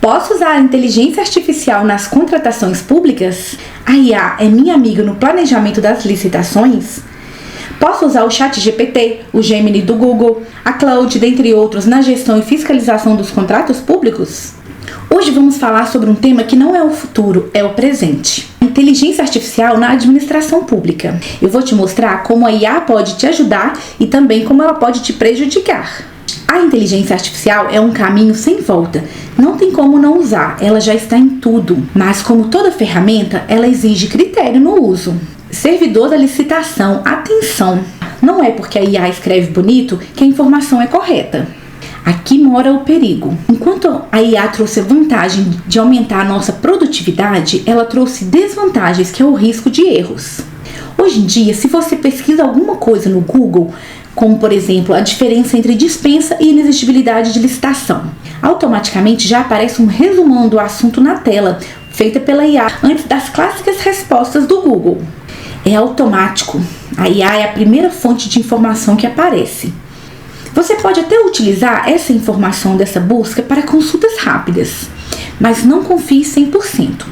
Posso usar a inteligência artificial nas contratações públicas? A IA é minha amiga no planejamento das licitações? Posso usar o ChatGPT, o Gemini do Google, a Claude, dentre outros, na gestão e fiscalização dos contratos públicos? Hoje vamos falar sobre um tema que não é o futuro, é o presente. Inteligência artificial na administração pública. Eu vou te mostrar como a IA pode te ajudar e também como ela pode te prejudicar. A inteligência artificial é um caminho sem volta. Não tem como não usar, ela já está em tudo. Mas como toda ferramenta, ela exige critério no uso. Servidor da licitação, atenção! Não é porque a IA escreve bonito que a informação é correta. Aqui mora o perigo. Enquanto a IA trouxe a vantagem de aumentar a nossa produtividade, ela trouxe desvantagens, que é o risco de erros. Hoje em dia, se você pesquisa alguma coisa no Google, como por exemplo a diferença entre dispensa e inexigibilidade de licitação, automaticamente já aparece um resumão do assunto na tela, feita pela IA antes das clássicas respostas do Google. É automático. A IA é a primeira fonte de informação que aparece. Você pode até utilizar essa informação dessa busca para consultas rápidas, mas não confie 100%.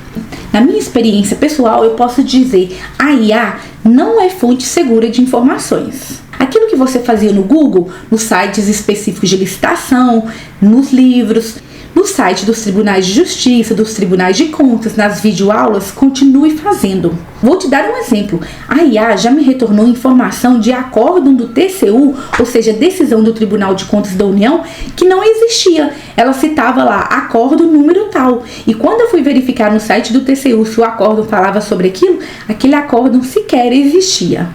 Na minha experiência pessoal, eu posso dizer, a IA não é fonte segura de informações. Aquilo que você fazia no Google, nos sites específicos de licitação, nos livros, no site dos tribunais de justiça, dos tribunais de contas, nas videoaulas, continue fazendo. Vou te dar um exemplo. A IA já me retornou informação de acórdão do TCU, ou seja, decisão do Tribunal de Contas da União, que não existia. Ela citava lá, acórdão número tal. E quando eu fui verificar no site do TCU se o acórdão falava sobre aquilo, aquele acórdão sequer existia.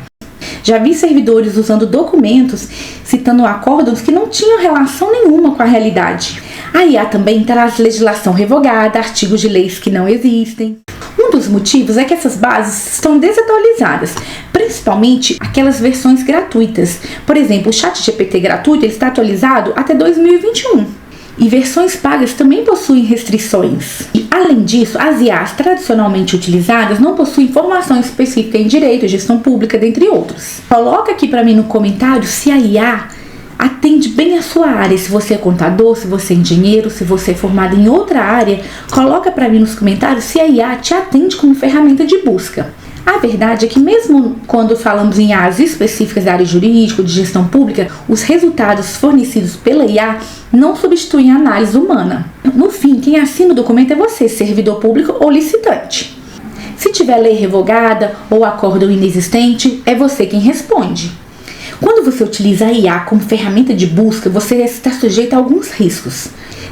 Já vi servidores usando documentos, citando acórdãos que não tinham relação nenhuma com a realidade. A IA também traz legislação revogada, artigos de leis que não existem. Um dos motivos é que essas bases estão desatualizadas, principalmente aquelas versões gratuitas. Por exemplo, o ChatGPT gratuito ele está atualizado até 2021. E versões pagas também possuem restrições. E, além disso, as IAs tradicionalmente utilizadas não possuem informação específica em direito, gestão pública, dentre outros. Coloca aqui para mim no comentário se a IA atende bem a sua área. Se você é contador, se você é engenheiro, se você é formado em outra área, coloca para mim nos comentários se a IA te atende como ferramenta de busca. A verdade é que mesmo quando falamos em IAs específicas da área jurídica ou de gestão pública, os resultados fornecidos pela IA não substituem a análise humana. No fim, quem assina o documento é você, servidor público ou licitante. Se tiver lei revogada ou acórdão inexistente, é você quem responde. Quando você utiliza a IA como ferramenta de busca, você está sujeito a alguns riscos.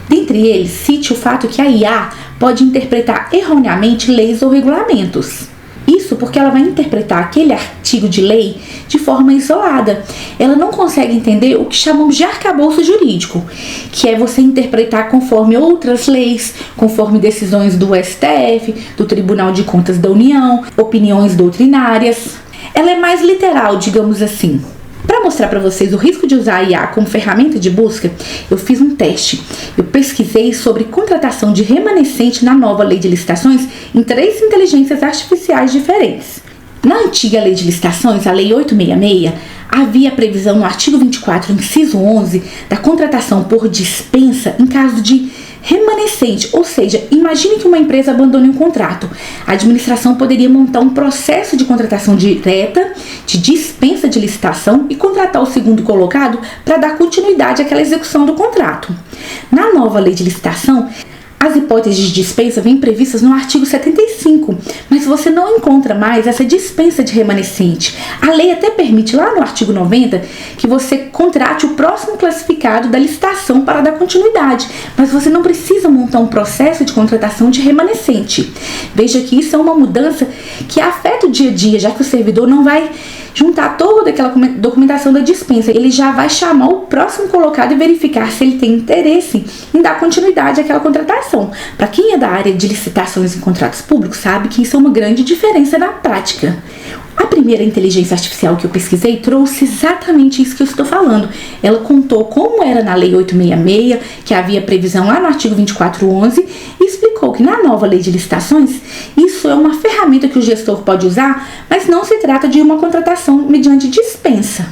Dentre eles, cite o fato que a IA pode interpretar erroneamente leis ou regulamentos. Isso porque ela vai interpretar aquele artigo de lei de forma isolada. Ela não consegue entender o que chamamos de arcabouço jurídico, que é você interpretar conforme outras leis, conforme decisões do STF, do Tribunal de Contas da União, opiniões doutrinárias. Ela é mais literal, digamos assim. Para mostrar para vocês o risco de usar a IA como ferramenta de busca, eu fiz um teste. Eu pesquisei sobre contratação de remanescente na nova lei de licitações em 3 inteligências artificiais diferentes. Na antiga lei de licitações, a lei 866, havia previsão no artigo 24, inciso 11, da contratação por dispensa em caso de remanescente, ou seja, imagine que uma empresa abandone um contrato. A administração poderia montar um processo de contratação direta, de dispensa de licitação e contratar o segundo colocado para dar continuidade àquela execução do contrato. Na nova lei de licitação, as hipóteses de dispensa vêm previstas no artigo 75, mas você não encontra mais essa dispensa de remanescente. A lei até permite lá no artigo 90 que você contrate o próximo classificado da licitação para dar continuidade, mas você não precisa montar um processo de contratação de remanescente. Veja que isso é uma mudança que afeta o dia a dia, já que o servidor não vai juntar toda aquela documentação da dispensa, ele já vai chamar o próximo colocado e verificar se ele tem interesse em dar continuidade àquela contratação. Para quem é da área de licitações em contratos públicos, sabe que isso é uma grande diferença na prática. A primeira inteligência artificial que eu pesquisei trouxe exatamente isso que eu estou falando. Ela contou como era na lei 866, que havia previsão lá no artigo 2411, e explicou que na nova lei de licitações, isso é uma ferramenta que o gestor pode usar, mas não se trata de uma contratação mediante dispensa.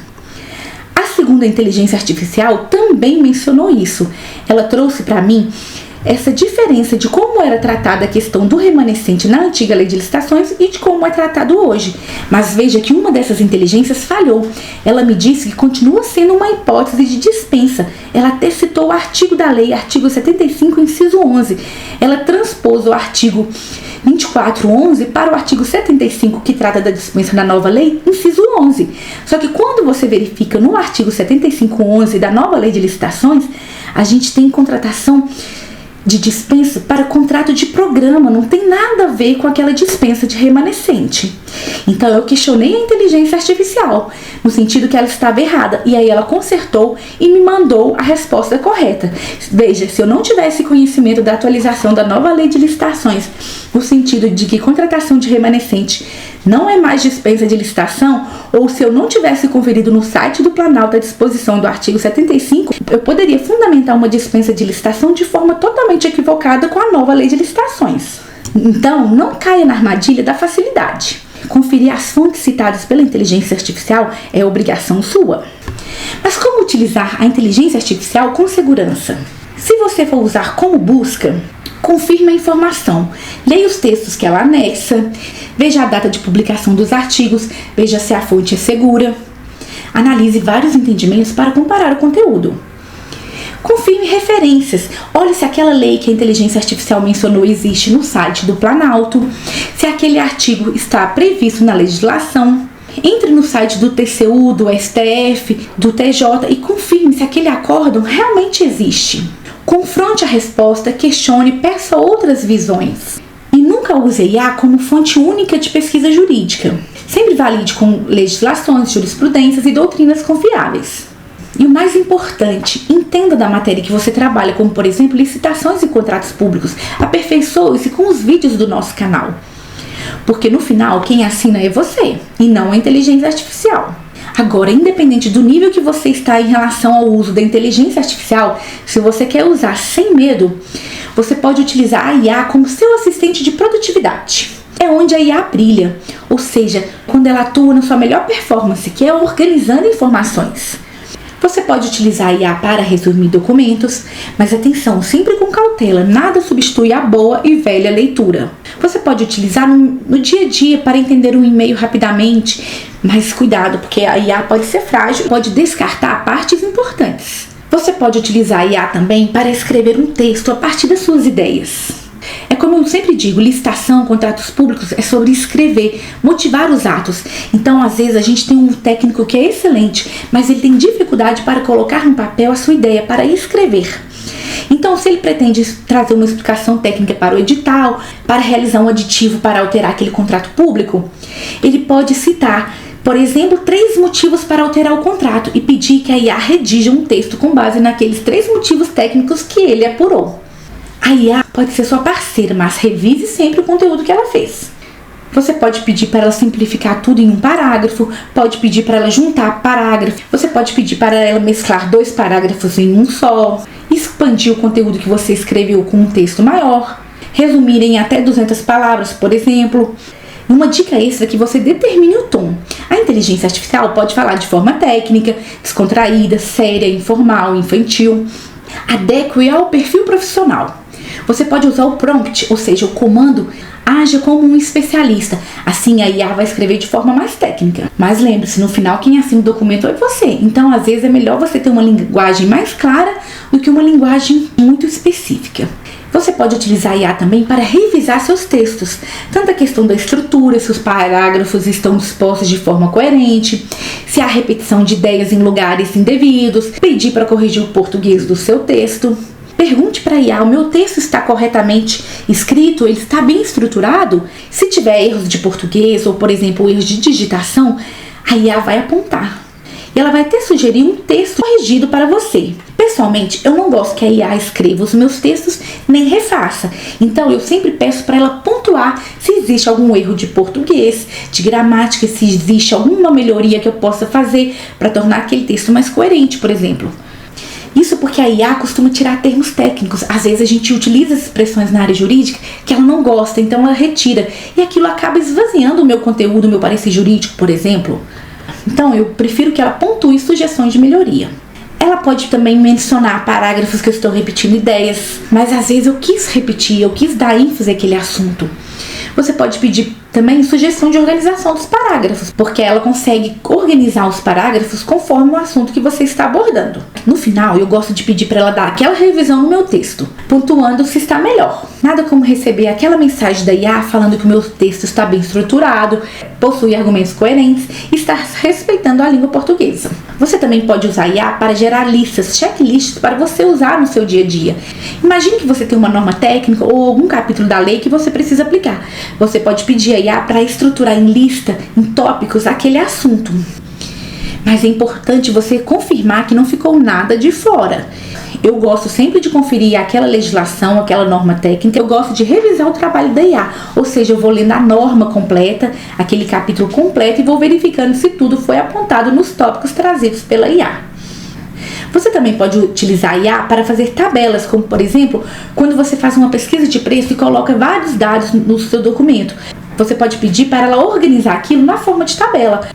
A segunda inteligência artificial também mencionou isso. Ela trouxe para mim essa diferença de como era tratada a questão do remanescente na antiga lei de licitações e de como é tratado hoje. Mas veja que uma dessas inteligências falhou. Ela me disse que continua sendo uma hipótese de dispensa. Ela até citou o artigo da lei, artigo 75, inciso 11. Ela transpôs o artigo 2411 para o artigo 75, que trata da dispensa na nova lei, inciso 11. Só que quando você verifica no artigo 7511 da nova lei de licitações, a gente tem contratação de dispensa para contrato de programa, não tem nada a ver com aquela dispensa de remanescente. Então eu questionei a inteligência artificial, no sentido que ela estava errada, e aí ela consertou e me mandou a resposta correta. Veja, se eu não tivesse conhecimento da atualização da nova lei de licitações, no sentido de que contratação de remanescente não é mais dispensa de licitação, ou se eu não tivesse conferido no site do Planalto a disposição do artigo 75, eu poderia fundamentar uma dispensa de licitação de forma totalmente equivocada com a nova lei de licitações. Então, não caia na armadilha da facilidade. Conferir as fontes citadas pela inteligência artificial é obrigação sua. Mas como utilizar a inteligência artificial com segurança? Se você for usar como busca, confirme a informação, leia os textos que ela anexa, veja a data de publicação dos artigos, veja se a fonte é segura, analise vários entendimentos para comparar o conteúdo. Confirme referências, olhe se aquela lei que a inteligência artificial mencionou existe no site do Planalto, se aquele artigo está previsto na legislação. Entre no site do TCU, do STF, do TJ e confirme se aquele acórdão realmente existe. Confronte a resposta, questione, peça outras visões. E nunca use a IA como fonte única de pesquisa jurídica. Sempre valide com legislações, jurisprudências e doutrinas confiáveis. E o mais importante, entenda da matéria que você trabalha, como por exemplo, licitações e contratos públicos. Aperfeiçoe-se com os vídeos do nosso canal. Porque no final, quem assina é você, e não a inteligência artificial. Agora, independente do nível que você está em relação ao uso da inteligência artificial, se você quer usar sem medo, você pode utilizar a IA como seu assistente de produtividade. É onde a IA brilha, ou seja, quando ela atua na sua melhor performance, que é organizando informações. Você pode utilizar a IA para resumir documentos, mas atenção, sempre com cautela, nada substitui a boa e velha leitura. Você pode utilizar no dia a dia para entender um e-mail rapidamente, mas cuidado, porque a IA pode ser frágil, pode descartar partes importantes. Você pode utilizar a IA também para escrever um texto a partir das suas ideias. É como eu sempre digo, licitação, contratos públicos é sobre escrever, motivar os atos. Então, às vezes, a gente tem um técnico que é excelente, mas ele tem dificuldade para colocar no papel a sua ideia, para escrever. Então, se ele pretende trazer uma explicação técnica para o edital, para realizar um aditivo para alterar aquele contrato público, ele pode citar, por exemplo, 3 motivos para alterar o contrato e pedir que a IA redija um texto com base naqueles 3 motivos técnicos que ele apurou. A IA pode ser sua parceira, mas revise sempre o conteúdo que ela fez. Você pode pedir para ela simplificar tudo em um parágrafo, pode pedir para ela juntar parágrafos, você pode pedir para ela mesclar 2 parágrafos em um só, expandir o conteúdo que você escreveu com um texto maior, resumir em até 200 palavras, por exemplo. Uma dica extra é que você determine o tom. A inteligência artificial pode falar de forma técnica, descontraída, séria, informal, infantil. Adeque ao perfil profissional. Você pode usar o prompt, ou seja, o comando, haja como um especialista. Assim a IA vai escrever de forma mais técnica. Mas lembre-se, no final quem assina o documento é você. Então, às vezes, é melhor você ter uma linguagem mais clara do que uma linguagem muito específica. Você pode utilizar a IA também para revisar seus textos. Tanto a questão da estrutura, se os parágrafos estão dispostos de forma coerente, se há repetição de ideias em lugares indevidos, pedir para corrigir o português do seu texto. Pergunte para a IA, o meu texto está corretamente escrito, ele está bem estruturado? Se tiver erros de português ou, por exemplo, erros de digitação, a IA vai apontar. E ela vai até sugerir um texto corrigido para você. Pessoalmente, eu não gosto que a IA escreva os meus textos nem refaça. Então, eu sempre peço para ela pontuar se existe algum erro de português, de gramática, se existe alguma melhoria que eu possa fazer para tornar aquele texto mais coerente, por exemplo. Isso porque a IA costuma tirar termos técnicos. Às vezes a gente utiliza as expressões na área jurídica que ela não gosta, então ela retira. E aquilo acaba esvaziando o meu conteúdo, o meu parecer jurídico, por exemplo. Então eu prefiro que ela pontue sugestões de melhoria. Ela pode também mencionar parágrafos que eu estou repetindo ideias, mas às vezes eu quis repetir, eu quis dar ênfase àquele assunto. Você pode pedir também sugestão de organização dos parágrafos, porque ela consegue organizar os parágrafos conforme o assunto que você está abordando. No final, eu gosto de pedir para ela dar aquela revisão no meu texto, pontuando se está melhor. Nada como receber aquela mensagem da IA falando que o meu texto está bem estruturado, possui argumentos coerentes e está respeitando a língua portuguesa. Você também pode usar a IA para gerar listas, checklists para você usar no seu dia a dia. Imagine que você tem uma norma técnica ou algum capítulo da lei que você precisa aplicar. Você pode pedir a IA para estruturar em lista, em tópicos, aquele assunto. Mas é importante você confirmar que não ficou nada de fora. Eu gosto sempre de conferir aquela legislação, aquela norma técnica. Eu gosto de revisar o trabalho da IA. Ou seja, eu vou lendo a norma completa, aquele capítulo completo e vou verificando se tudo foi apontado nos tópicos trazidos pela IA. Você também pode utilizar a IA para fazer tabelas, como por exemplo, quando você faz uma pesquisa de preço e coloca vários dados no seu documento. Você pode pedir para ela organizar aquilo na forma de tabela.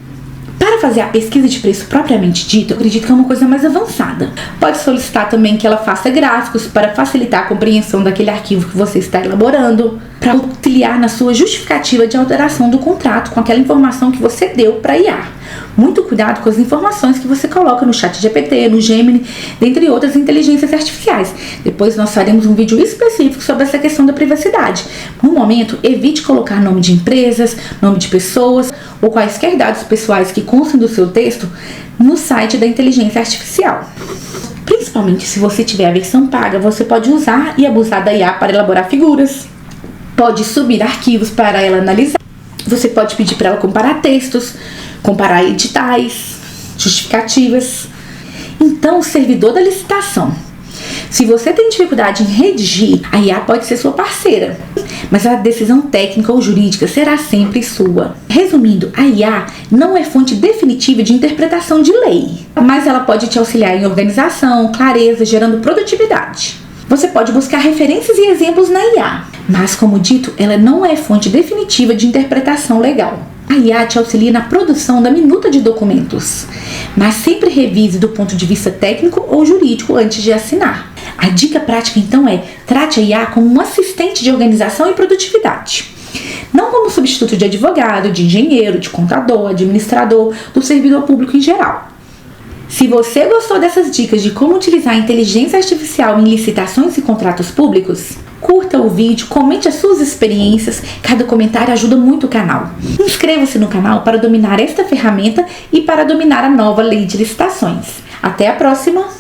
Para fazer a pesquisa de preço propriamente dita, eu acredito que é uma coisa mais avançada. Pode solicitar também que ela faça gráficos para facilitar a compreensão daquele arquivo que você está elaborando, para auxiliar na sua justificativa de alteração do contrato com aquela informação que você deu para a IA. Muito cuidado com as informações que você coloca no ChatGPT, no Gemini, dentre outras inteligências artificiais. Depois nós faremos um vídeo específico sobre essa questão da privacidade. No momento, evite colocar nome de empresas, nome de pessoas ou quaisquer dados pessoais que constem do seu texto no site da inteligência artificial. Principalmente se você tiver a versão paga, você pode usar e abusar da IA para elaborar figuras, pode subir arquivos para ela analisar, você pode pedir para ela comparar textos, comparar editais, justificativas. Então, o servidor da licitação. Se você tem dificuldade em redigir, a IA pode ser sua parceira, mas a decisão técnica ou jurídica será sempre sua. Resumindo, a IA não é fonte definitiva de interpretação de lei, mas ela pode te auxiliar em organização, clareza, gerando produtividade. Você pode buscar referências e exemplos na IA, mas como dito, ela não é fonte definitiva de interpretação legal. A IA te auxilia na produção da minuta de documentos, mas sempre revise do ponto de vista técnico ou jurídico antes de assinar. A dica prática então é: trate a IA como um assistente de organização e produtividade, não como substituto de advogado, de engenheiro, de contador, administrador, do servidor público em geral. Se você gostou dessas dicas de como utilizar a inteligência artificial em licitações e contratos públicos, curta o vídeo, comente as suas experiências, cada comentário ajuda muito o canal. Inscreva-se no canal para dominar esta ferramenta e para dominar a nova lei de licitações. Até a próxima!